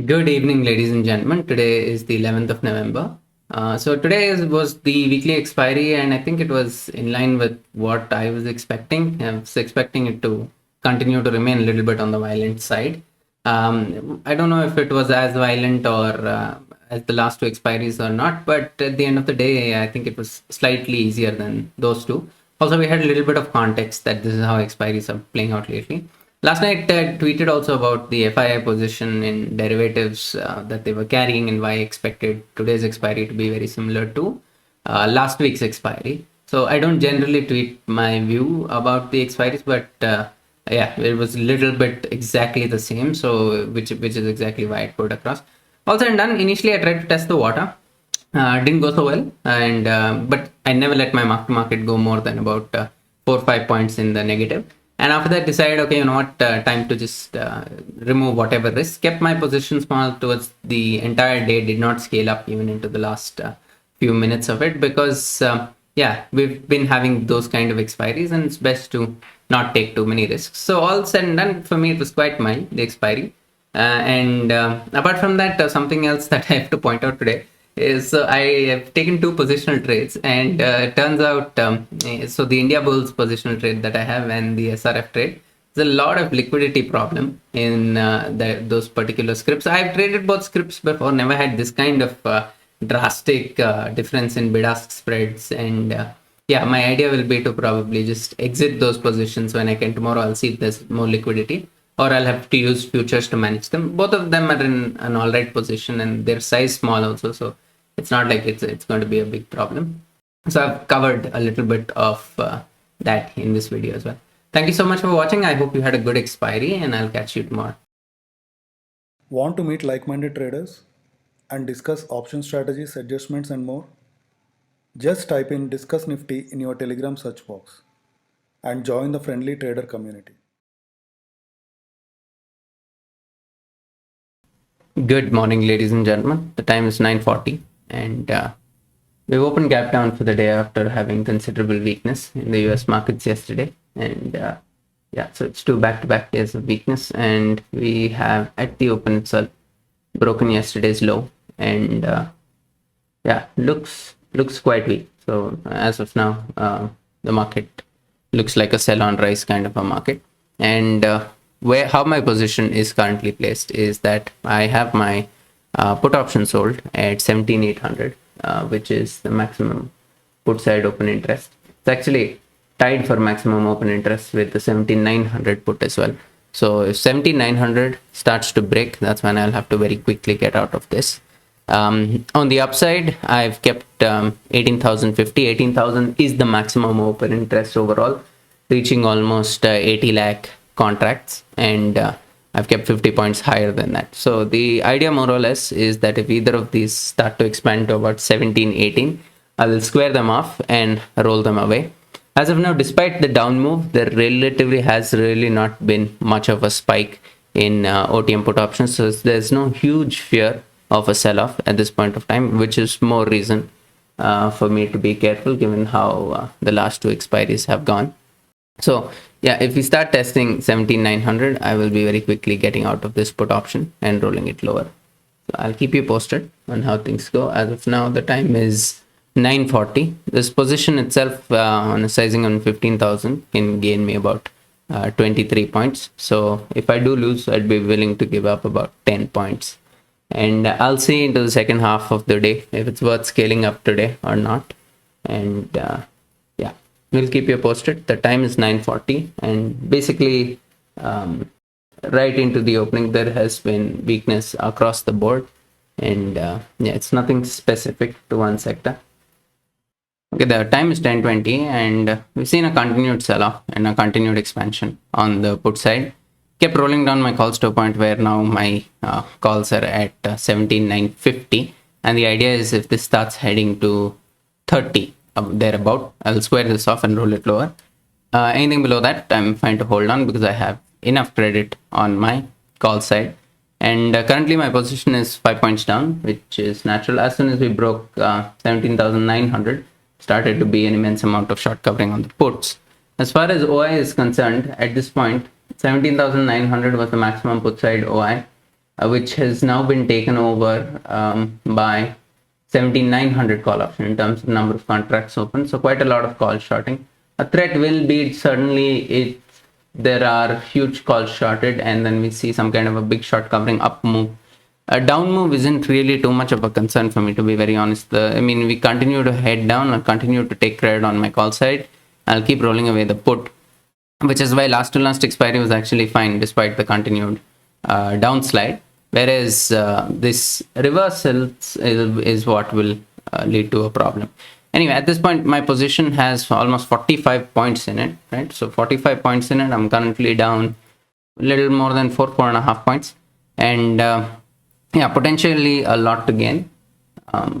Good evening, ladies and gentlemen. Today is the 11th of November. Was the weekly expiry, and I think it was in line with what I was expecting. I was expecting it to continue to remain a little bit on the violent side. I don't know if it was as violent or as the last two expiries or not, but at the end of the day, I think it was slightly easier than those two. Also, we had a little bit of context that this is how expiries are playing out lately. Last night, I tweeted also about the FII position in derivatives that they were carrying and why I expected today's expiry to be very similar to last week's expiry. So I don't generally tweet my view about the expiries, but yeah, it was a little bit exactly the same. So which is exactly why I put across. Also, and done. Initially, I tried to test the water. Didn't go so well, and but I never let my market go more than about 4 or 5 points in the negative. And after that, decided, okay, you know what, time to just remove whatever risk. Kept my position small towards the entire day, did not scale up even into the last few minutes of it because, yeah, we've been having those kind of expiries and it's best to not take too many risks. So all said and done, for me, it was quite mild, the expiry. And apart from that, something else that I have to point out today is I have taken two positional trades, and it turns out so the India Bulls positional trade that I have and the SRF trade, there's a lot of liquidity problem in those particular scripts. I've traded both scripts before, never had this kind of drastic difference in bid-ask spreads, and yeah, my idea will be to probably just exit those positions when I can tomorrow. I'll see if there's more liquidity, or I'll have to use futures to manage them. Both of them are in an all right position, and their size small also, so it's not like it's going to be a big problem. So I've covered a little bit of that in this video as well. Thank you so much for watching. I hope you had a good expiry, and I'll catch you tomorrow. Want to meet like-minded traders and discuss option strategies, adjustments and more? Just type in Discuss Nifty in your Telegram search box and join the friendly trader community. Good morning, ladies and gentlemen. The time is 9:40, and we've opened gap down for the day after having considerable weakness in the US markets yesterday. And yeah, so it's two back-to-back days of weakness, and we have at the open itself broken yesterday's low, and yeah, looks quite weak. So as of now, the market looks like a sell-on rise kind of a market. And how my position is currently placed is that I have my put option sold at 17,800, which is the maximum put side open interest. It's actually tied for maximum open interest with the 17,900 put as well. So if 17,900 starts to break, that's when I'll have to very quickly get out of this. On the upside, I've kept 18,050. 18,000 is the maximum open interest overall, reaching almost 80 lakh contracts, and I've kept 50 points higher than that. So the idea more or less is that if either of these start to expand to about 17, 18, I will square them off and roll them away. As of now, despite the down move, there relatively has really not been much of a spike in OTM put options. So there's no huge fear of a sell-off at this point of time, which is more reason for me to be careful given how the last two expiries have gone. So yeah, if we start testing 17,900, I will be very quickly getting out of this put option and rolling it lower. So I'll keep you posted on how things go. As of now, the time is 9:40. This position itself on a sizing on 15,000 can gain me about 23 points. So if I do lose, I'd be willing to give up about 10 points. And I'll see into the second half of the day if it's worth scaling up today or not. And yeah, we'll keep you posted. The time is 9:40, and basically right into the opening, there has been weakness across the board. And yeah, it's nothing specific to one sector. Okay, the time is 10:20, and we've seen a continued sell-off and a continued expansion on the put side. Kept rolling down my calls to a point where now my calls are at 17,950, and the idea is if this starts heading to 30 thereabout, I'll square this off and roll it lower. Anything below that, I'm fine to hold on because I have enough credit on my call side. And currently my position is 5 points down, which is natural. As soon as we broke 17,900, started to be an immense amount of short covering on the puts. As far as OI is concerned, at this point, 17,900 was the maximum put side OI. which has now been taken over by 17,900 call option in terms of number of contracts open. So quite a lot of call shorting. A threat will be certainly if there are huge calls shorted and then we see some kind of a big short covering up move. A down move isn't really too much of a concern for me, to be very honest. I mean, we continue to head down and continue to take credit on my call side. I'll keep rolling away the put, which is why last to last expiry was actually fine despite the continued downslide. Whereas this reversal is what will lead to a problem. Anyway, at this point, my position has almost 45 points in it, right? So 45 points in it. I'm currently down a little more than 4.5 points. And yeah, potentially a lot to gain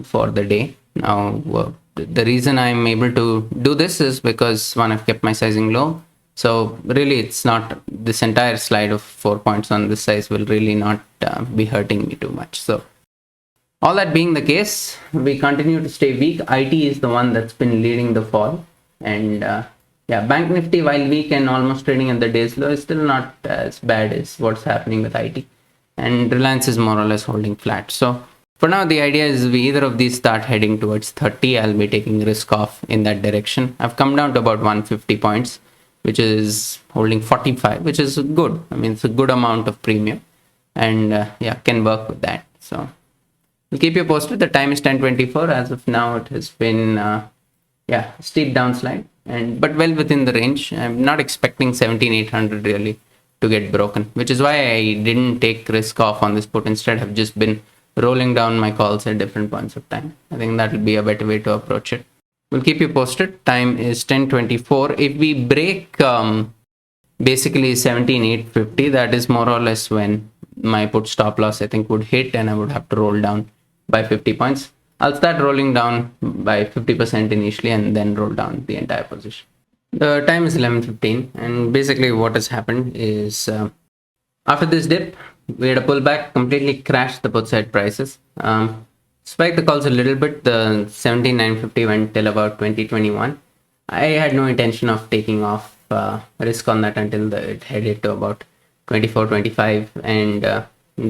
for the day. Now, the reason I'm able to do this is because one, I've kept my sizing low. So really, it's not, this entire slide of 4 points on this size will really not be hurting me too much. So all that being the case, we continue to stay weak. IT is the one that's been leading the fall. And yeah, Bank Nifty, while weak and almost trading at the day's low, is still not as bad as what's happening with IT. And Reliance is more or less holding flat. So for now, the idea is either of these start heading towards 30. I'll be taking risk off in that direction. I've come down to about 150 points, which is holding 45, which is good. I mean, it's a good amount of premium. And yeah, can work with that. So we'll keep you posted. The time is 10:24. As of now, it has been, yeah, steep downslide, but well within the range. I'm not expecting 17,800 really to get broken, which is why I didn't take risk off on this put. Instead, have just been rolling down my calls at different points of time. I think that will be a better way to approach it. We'll keep you posted. Time is 10:24. If we break basically 17,850, that is more or less when my put stop loss I think would hit, and I would have to roll down by 50 points. I'll start rolling down by 50% initially and then roll down the entire position. The time is 11:15, and basically what has happened is after this dip, we had a pullback, completely crashed the put side prices. Spiked the calls a little bit. The 17,950 went till about 2021. I had no intention of taking off risk on that until it headed to about 24, 25, and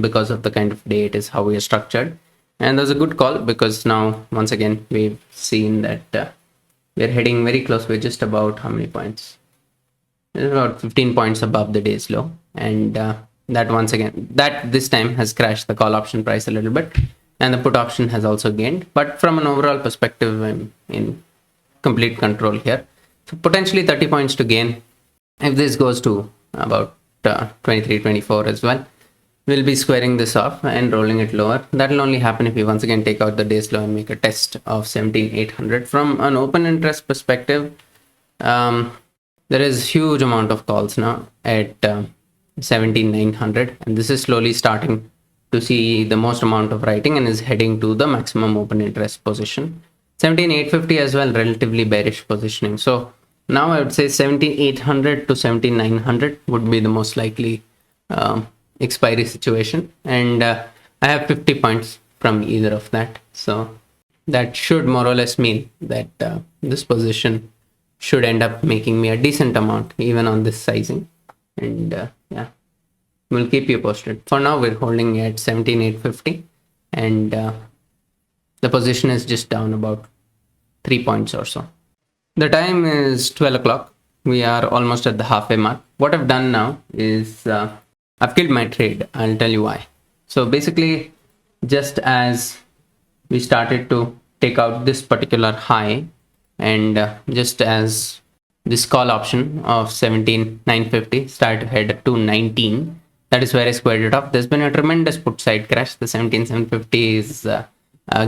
because of the kind of day it is, how we are structured. And there's a good call because now, once again, we've seen that we're heading very close. We're just about how many points? It's about 15 points above the day's low. And that once again, that this time has crashed the call option price a little bit. And the put option has also gained. But from an overall perspective, I'm in complete control here. So potentially 30 points to gain. If this goes to about 23, 24 as well, we'll be squaring this off and rolling it lower. That will only happen if we once again take out the day's low and make a test of 17,800. From an open interest perspective, there is huge amount of calls now at 17,900, and this is slowly starting to see the most amount of writing and is heading to the maximum open interest position. 17,850 as well, relatively bearish positioning. So now I would say 17,800 to 17,900 would be the most likely expiry situation, and I have 50 points from either of that. So that should more or less mean that this position should end up making me a decent amount even on this sizing. And yeah, we'll keep you posted. For now, we're holding at 17,850, and the position is just down about 3 points or so. The time is 12 o'clock. We are almost at the halfway mark. What I've done now is I've killed my trade. I'll tell you why. So basically, just as we started to take out this particular high, and just as this call option of 17,950 started to head to 19, that is where I squared it off. There's been a tremendous put side crash. The 17,750 is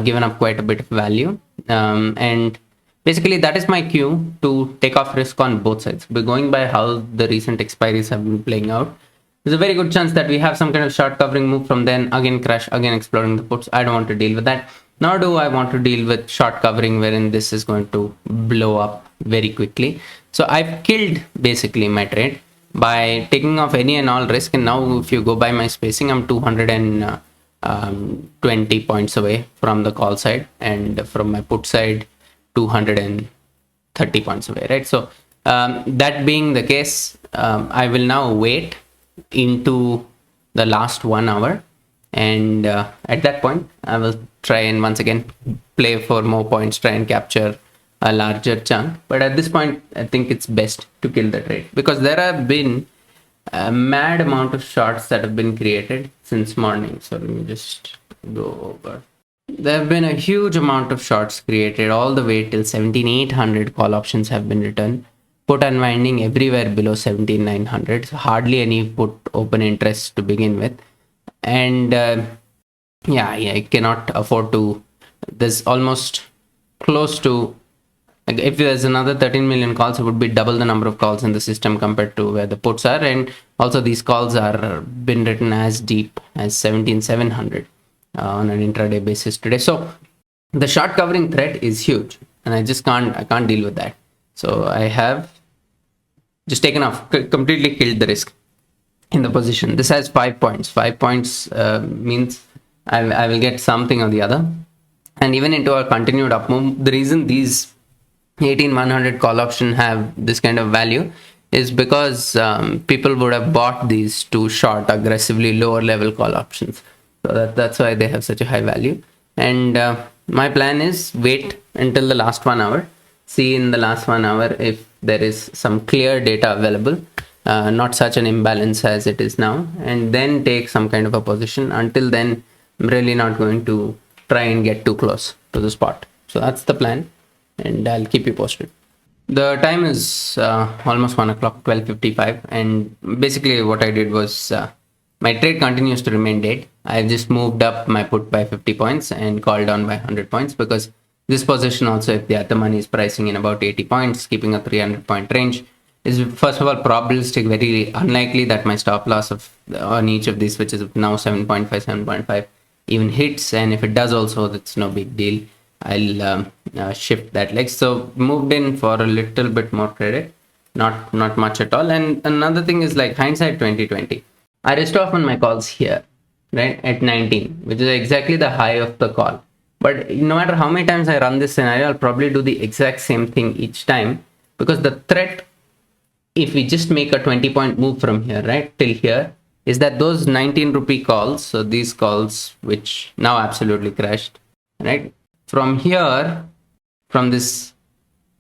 given up quite a bit of value, and basically that is my cue to take off risk on both sides. But going by how the recent expiries have been playing out, there's a very good chance that we have some kind of short covering move from then again crash, again exploring the puts. I don't want to deal with that. Nor do I want to deal with short covering wherein this is going to blow up very quickly. So I've killed basically my trade by taking off any and all risk. And now if you go by my spacing, I'm 220 points away from the call side, and from my put side 230 points away, right? So that being the case, I will now wait into the last 1 hour And at that point, I will try and once again play for more points, try and capture a larger chunk. But at this point, I think it's best to kill the trade, because there have been a mad amount of shorts that have been created since morning. So let me just go over. There have been a huge amount of shorts created all the way till 17,800. Call options have been returned. Put unwinding everywhere below 17,900. So hardly any put open interest to begin with. And yeah, I cannot afford to. There's almost close to, like, if there's another 13 million calls, it would be double the number of calls in the system compared to where the puts are. And also these calls are been written as deep as 17,700 on an intraday basis today. So the short covering threat is huge, and I can't deal with that. So I have just taken off, completely killed the risk in the position. This has 5 points. 5 points means I will get something or the other. And even into a continued up move, the reason these 18,100 call option have this kind of value is because people would have bought these to short aggressively lower level call options. So that's why they have such a high value. And my plan is wait until the last 1 hour, see in the last 1 hour if there is some clear data available, not such an imbalance as it is now, and then take some kind of a position. Until then, I'm really not going to try and get too close to the spot. So that's the plan, and I'll keep you posted. The time is almost 1 o'clock, 12:55, and basically what I did was my trade continues to remain dead. I've just moved up my put by 50 points and called down by 100 points, because this position also, if the other money is pricing in about 80 points, keeping a 300 point range, is first of all probabilistic, very unlikely that my stop loss of on each of these, which is now 7.5, 7.5, even hits. And if it does also, that's no big deal. I'll shift that leg. So moved in for a little bit more credit, not much at all. And another thing is, like, hindsight 2020. I risked off on my calls here, right, at 19, which is exactly the high of the call. But no matter how many times I run this scenario, I'll probably do the exact same thing each time, because the threat, if we just make a 20-point move from here, right, till here, is that those 19 rupee calls, so these calls, which now absolutely crashed, right, from here, from this,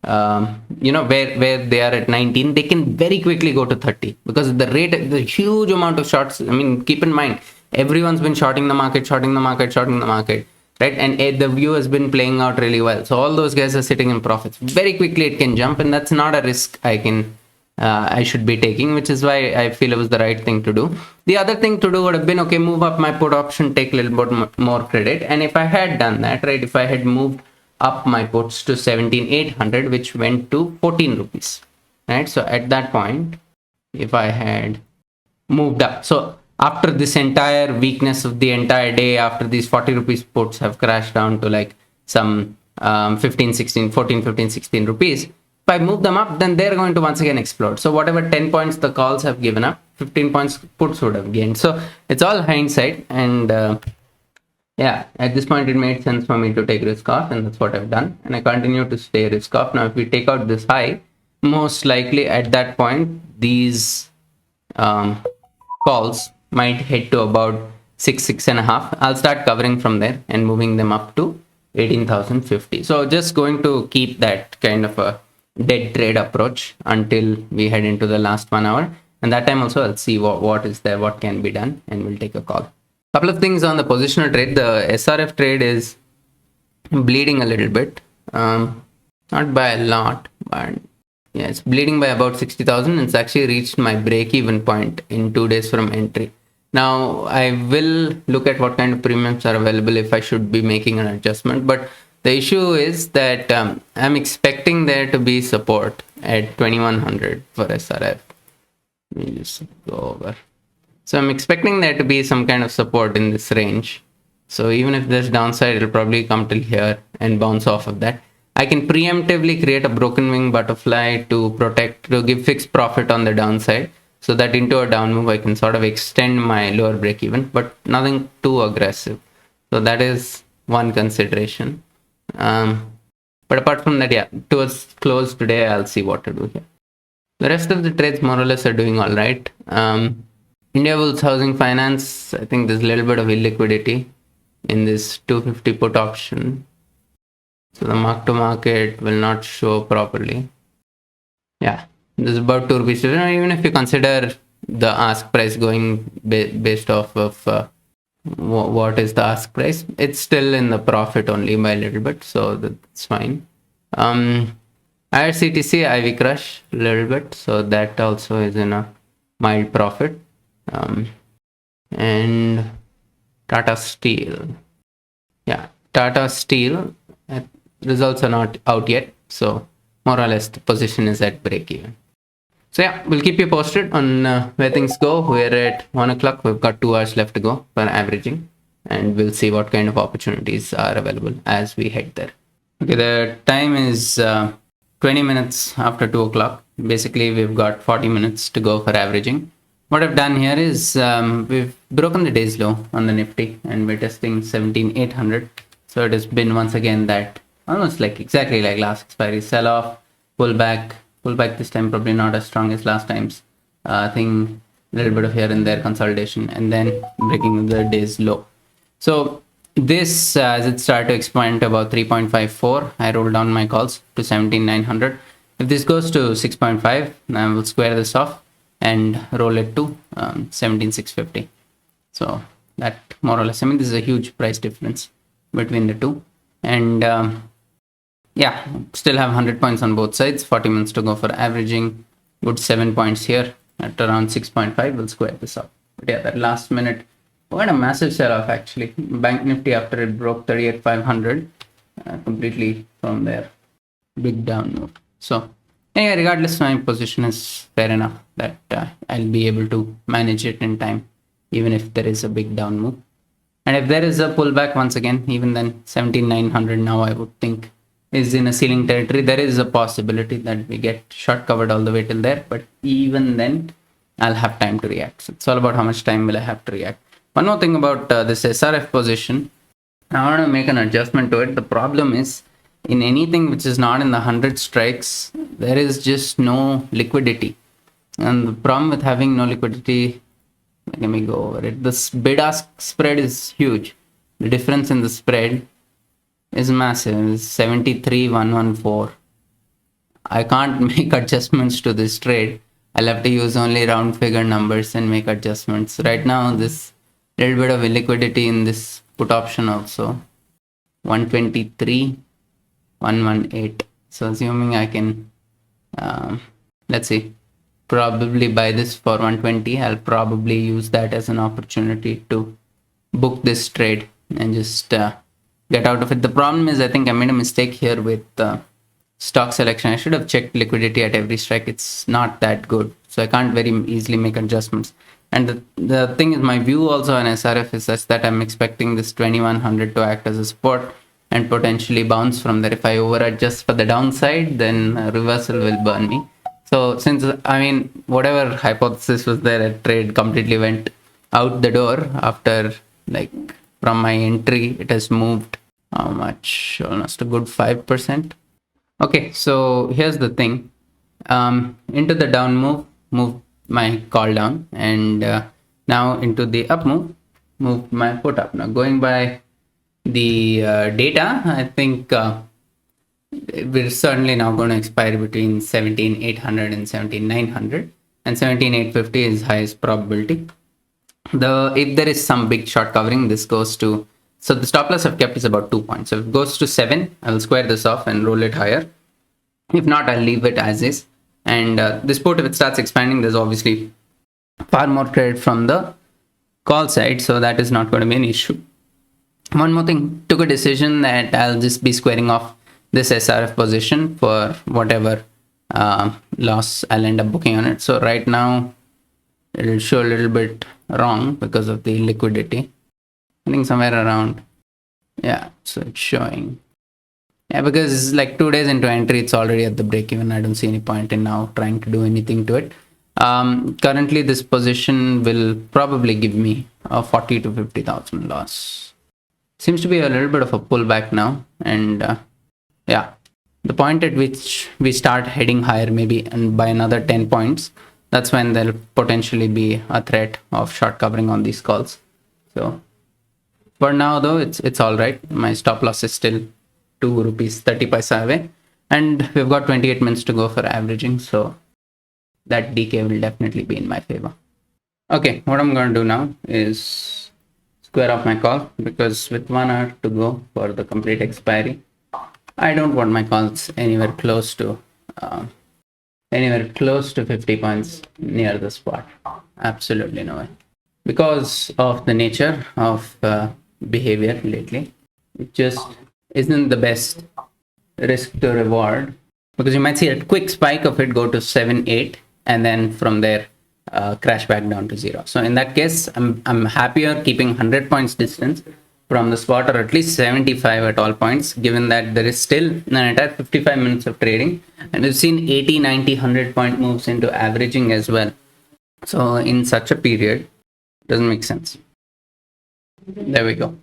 where they are at 19, they can very quickly go to 30, because the huge amount of shorts. I mean, keep in mind, everyone's been shorting the market, right? And the view has been playing out really well. So all those guys are sitting in profits. Very quickly it can jump, and that's not a risk I should be taking, which is why I feel it was the right thing to do. The other thing to do would have been, okay, move up my put option, take a little bit more credit. And if I had done that, right, if I had moved up my puts to 17,800, which went to 14 rupees, right? So at that point, if I had moved up, so after this entire weakness of the entire day, after these 40 rupees puts have crashed down to like some 15, 16, 14, 15, 16 rupees, if I move them up, then they're going to once again explode. So whatever 10 points the calls have given up, 15 points puts would have gained. So it's all hindsight. And yeah, at this point, it made sense for me to take risk off, and that's what I've done. And I continue to stay risk off. Now, if we take out this high, most likely at that point, these calls might head to about 6.5. I'll start covering from there and moving them up to 18,050. So just going to keep that kind of a dead trade approach until we head into the last 1 hour. And that time also, I'll see what is there, what can be done, and we'll take a call. Couple of things on the positional trade. The SRF trade is bleeding a little bit, not by a lot, but yeah, it's bleeding by about 60,000. It's actually reached my break-even point in 2 days from entry. Now I will look at what kind of premiums are available if I should be making an adjustment. But the issue is that I'm expecting there to be support at 2100 for SRF. Let me just go over. So I'm expecting there to be some kind of support in this range. So even if there's downside, it'll probably come till here and bounce off of that. I can preemptively create a broken wing butterfly to give fixed profit on the downside, so that into a down move, I can sort of extend my lower break even, but nothing too aggressive. So that is one consideration. But apart from that, yeah, towards close today, I'll see what to do here. The rest of the trades more or less are doing all right. Indiabulls Housing Finance, I think there's a little bit of illiquidity in this 250 put option. So the mark to market will not show properly. Yeah, there's about 2 rupees. Even if you consider the ask price going based off of what is the ask price, it's still in the profit only by a little bit, so that's fine. IRCTC, Ivy Crush a little bit, so that also is in a mild profit. And Tata Steel, yeah, Tata Steel results are not out yet, so more or less the position is at break even. So yeah, we'll keep you posted on where things go. We're at 1 o'clock. We've got 2 hours left to go for averaging, and we'll see what kind of opportunities are available as we head there. Okay, the time is 20 minutes after 2 o'clock. Basically, we've got 40 minutes to go for averaging. What I've done here is we've broken the day's low on the Nifty, and we're testing 17,800. So it has been once again that almost like exactly like last expiry, sell off, pull back this time, probably not as strong as last times. I think a little bit of here and there consolidation, and then breaking the day's low. So this, as it started to expand to about 3.54, I rolled down my calls to 17,900. If this goes to 6.5, I will square this off and roll it to 17,650. So that more or less, I mean, this is a huge price difference between the two. And yeah, still have 100 points on both sides, 40 minutes to go for averaging. Good 7 points here at around 6.5. We'll square this up. But yeah, that last minute, we had a massive sell off actually. Bank Nifty, after it broke 38,500, completely from there. Big down move. So anyway, regardless, my position is fair enough that I'll be able to manage it in time, even if there is a big down move. And if there is a pullback once again, even then 17,900 now I would think is in a ceiling territory. There is a possibility that we get short covered all the way till there, but even then I'll have time to react. So it's all about how much time will I have to react. One more thing about this SRF position, I want to make an adjustment to it. The problem is, in anything which is not in the 100 strikes, there is just no liquidity. And the problem with having no liquidity, let me go over it. This bid-ask spread is huge. The difference in the spread is massive. It's 73,114. I can't make adjustments to this trade. I'll have to use only round figure numbers and make adjustments. Right now, this little bit of illiquidity in this put option also. 123, 118. So assuming I can, let's see, probably buy this for 120. I'll probably use that as an opportunity to book this trade and just get out of it. The problem is, I think I made a mistake here with stock selection. I should have checked liquidity at every strike. It's not that good, so I can't very easily make adjustments. And the thing is, my view also on SRF is such that I'm expecting this 2100 to act as a support and potentially bounce from there. If I over adjust for the downside, then reversal will burn me. So since, I mean, whatever hypothesis was there at trade completely went out the door after, like, from my entry, it has moved how much? Almost a good 5%. Okay, so here's the thing. Into the down move my call down, and now into the up move my put up. Now going by the data, I think we're certainly now going to expire between 17,800 and 17,900, and 17,850 is highest probability. If there is some big short covering, this goes to, so the stop loss I've kept is about 2 points. So if it goes to 7, I'll square this off and roll it higher. If not, I'll leave it as is. And this put, if it starts expanding, there's obviously far more credit from the call side, so that is not going to be an issue. One more thing, took a decision that I'll just be squaring off this SRF position for whatever loss I'll end up booking on it. So right now it'll show a little bit wrong because of the liquidity. I think somewhere around, yeah, so it's showing, yeah, because like 2 days into entry, it's already at the break even. I don't see any point in now trying to do anything to it. Currently this position will probably give me a 40 to 50,000 loss. Seems to be a little bit of a pullback now, and yeah, the point at which we start heading higher maybe and by another 10 points that's when there'll potentially be a threat of short covering on these calls. So for now though, it's all right. My stop loss is still 2 rupees 30 paisa away, and we've got 28 minutes to go for averaging, so that decay will definitely be in my favor. Okay, what I'm going to do now is square off my call, because with 1 hour to go for the complete expiry, I don't want my calls uh, anywhere close to 50 points near the spot. Absolutely no way. Because of the nature of behavior lately, it just isn't the best risk to reward, because you might see a quick spike of it go to 7 8, and then from there crash back down to 0. So in that case, I'm happier keeping 100 points distance from the spot, or at least 75 at all points, given that there is still an entire 55 minutes of trading, and we've seen 80 90 100 point moves into averaging as well. So in such a period, doesn't make sense. There we go.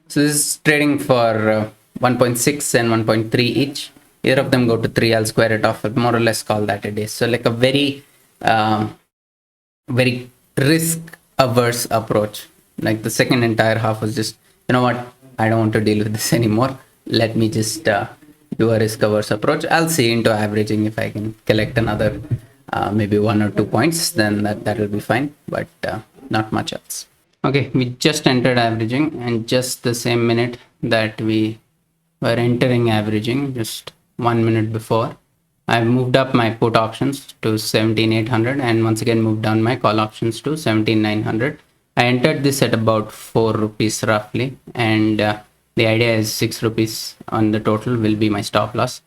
So this is trading for 1.6 and 1.3 each. Either of them go to 3, I'll square it off, but more or less call that a day. So like a very very risk-averse approach. Like the second entire half was just, you know what, I don't want to deal with this anymore. Let me just do a risk-averse approach. I'll see into averaging if I can collect another maybe 1 or 2 points, then that will be fine, but not much else. Okay, we just entered averaging, and just the same minute that we were entering averaging, just 1 minute before, I've moved up my put options to 17,800 and once again moved down my call options to 17,900. I entered this at about 4 rupees roughly, and the idea is 6 rupees on the total will be my stop loss.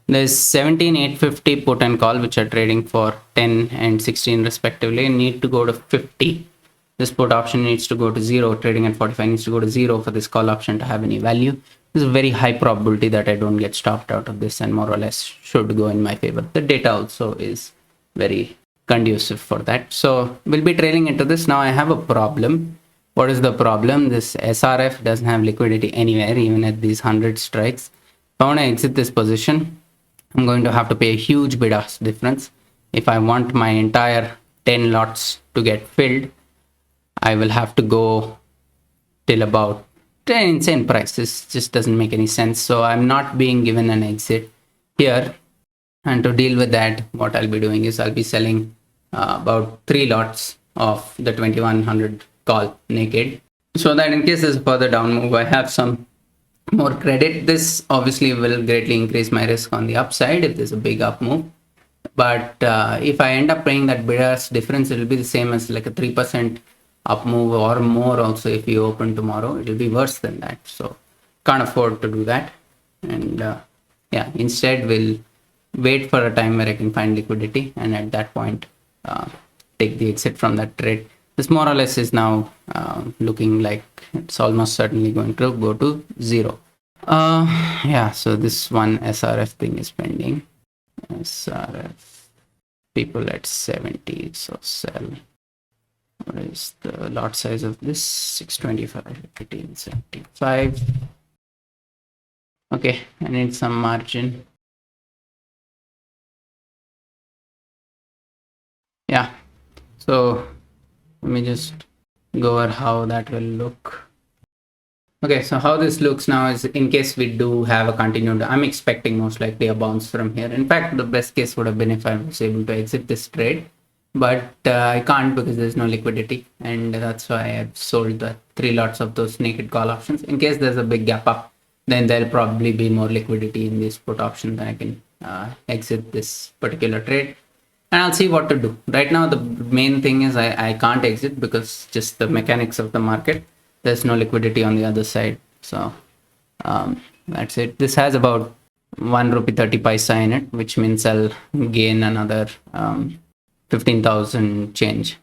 There's 17,850 put and call, which are trading for 10 and 16 respectively, need to go to 50. This put option needs to go to 0, trading at 45 needs to go to 0 for this call option to have any value. There's a very high probability that I don't get stopped out of this, and more or less should go in my favor. The data also is very conducive for that. So we'll be trailing into this. Now I have a problem. What is the problem? This SRF doesn't have liquidity anywhere, even at these 100 strikes. If I want to exit this position, I'm going to have to pay a huge bid-ask difference. If I want my entire 10 lots to get filled, I will have to go till about an insane price. This just doesn't make any sense. So I'm not being given an exit here. And to deal with that, what I'll be doing is I'll be selling about 3 lots of the 2100 call naked, so that in case there's a further down move, I have some more credit. This obviously will greatly increase my risk on the upside if there's a big up move. But if I end up paying that bid-ask difference, it will be the same as like a 3% up move or more. Also, if you open tomorrow, it will be worse than that. So can't afford to do that. And yeah, instead we'll wait for a time where I can find liquidity, and at that point take the exit from that trade. This more or less is now looking like it's almost certainly going to go to 0. Yeah, so this one SRF thing is pending. SRF people at 70, so sell. What is the lot size of this? 625, 1875. Okay, I need some margin. Yeah, so let me just go over how that will look. Okay, so how this looks now is, in case we do have a continued, I'm expecting most likely a bounce from here. In fact, the best case would have been if I was able to exit this trade, but I can't because there's no liquidity, and that's why I've sold the 3 lots of those naked call options. In case there's a big gap up, then there'll probably be more liquidity in this put option, then I can exit this particular trade. And I'll see what to do. Right now, the main thing is I can't exit because just the mechanics of the market. There's no liquidity on the other side. So that's it. This has about 1 rupee 30 paisa in it, which means I'll gain another 15,000 change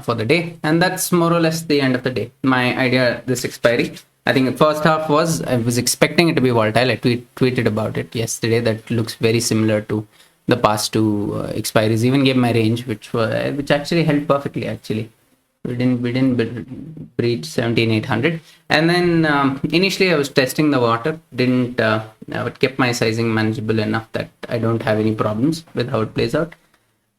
for the day. And that's more or less the end of the day. My idea, this expiry, I think the first half was, I was expecting it to be volatile. I tweeted about it yesterday. That looks very similar to the past 2 expiries. Even gave my range, which actually held perfectly. Actually, we didn't breach 17,800. And then initially I was testing the water. But kept my sizing manageable enough that I don't have any problems with how it plays out.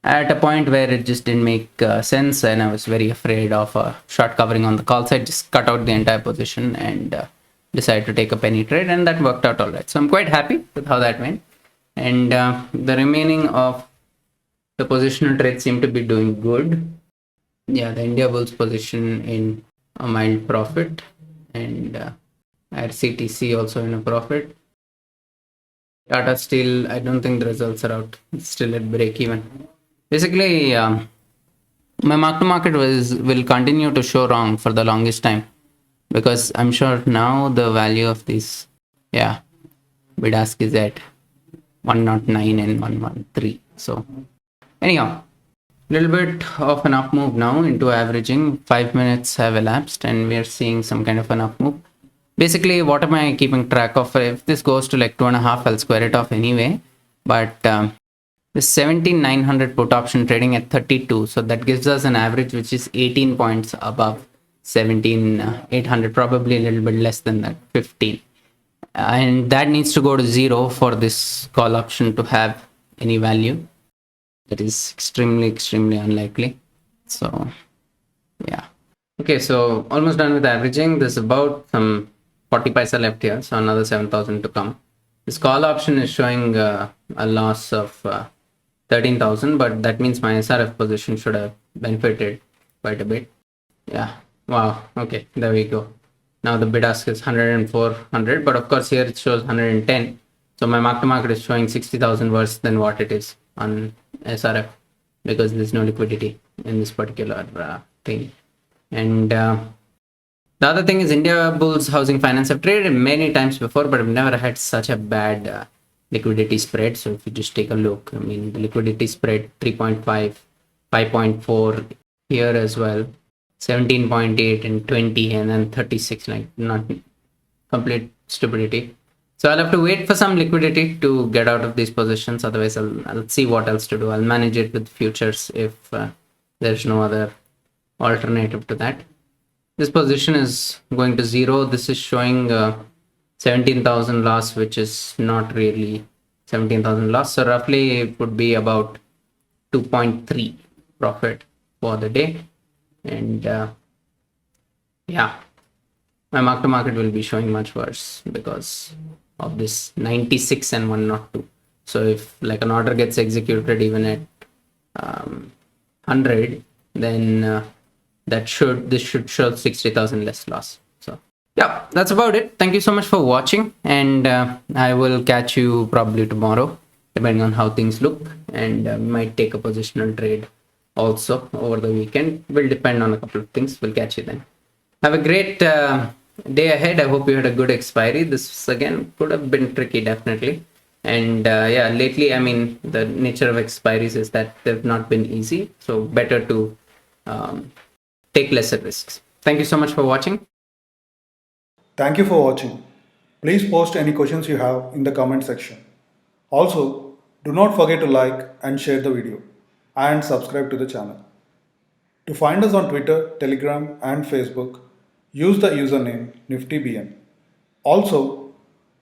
at a point where it just didn't make sense, and I was very afraid of short covering on the call side. Just cut out the entire position and decided to take a penny trade, and that worked out all right. So I'm quite happy with how that went. And the remaining of the positional trades seem to be doing good. Yeah, the India Bulls position in a mild profit, and RCTC also in a profit. Tata Steel, I don't think the results are out. It's still at break even. Basically, my mark to market will continue to show wrong for the longest time, because I'm sure now the value of this, yeah, bid ask is at 109 and 113. So anyhow, little bit of an up move now into averaging. 5 minutes have elapsed and we are seeing some kind of an up move. Basically, what am I keeping track of? If this goes to like 2.5, I'll square it off anyway. But the 17,900 put option trading at 32, so that gives us an average which is 18 points above 17,800, probably a little bit less than that, 15. And that needs to go to 0 for this call option to have any value. That is extremely unlikely. So yeah, okay, so almost done with averaging. There's about some 40 paisa left here, so another 7,000 to come. This call option is showing a loss of 13,000, but that means my SRF position should have benefited quite a bit. Yeah, wow, okay, there we go. Now the bid ask is 104, but of course here it shows 110. So my mark to market is showing 60,000 worse than what it is on SRF, because there's no liquidity in this particular thing. And the other thing is India Bulls Housing Finance. I've traded many times before, but I've never had such a bad liquidity spread. So if you just take a look, I mean, the liquidity spread 3.5, 5.4 here as well, 17.8 and 20, and then 36, like not complete stupidity. So I'll have to wait for some liquidity to get out of these positions. Otherwise, I'll see what else to do. I'll manage it with futures if there's no other alternative to that. This position is going to 0. This is showing 17,000 loss, which is not really 17,000 loss. So roughly it would be about 2.3 profit for the day. And yeah, my mark to market will be showing much worse because of this 96 and 102. So if like an order gets executed even at 100, then this should show 60,000 less loss. So yeah, that's about it. Thank you so much for watching, and I will catch you probably tomorrow, depending on how things look, and might take a positional trade also over the weekend. Will depend on a couple of things. We'll catch you then. Have a great day ahead. I hope you had a good expiry. This again could have been tricky, definitely. And yeah, lately, I mean, the nature of expiries is that they've not been easy. So better to take lesser risks. Thank you so much for watching. Thank you for watching. Please post any questions you have in the comment section. Also, do not forget to like and share the video and subscribe to the channel. To find us on Twitter, Telegram and Facebook, use the username NiftyBN. Also,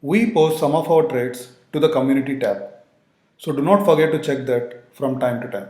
we post some of our trades to the community tab. So do not forget to check that from time to time.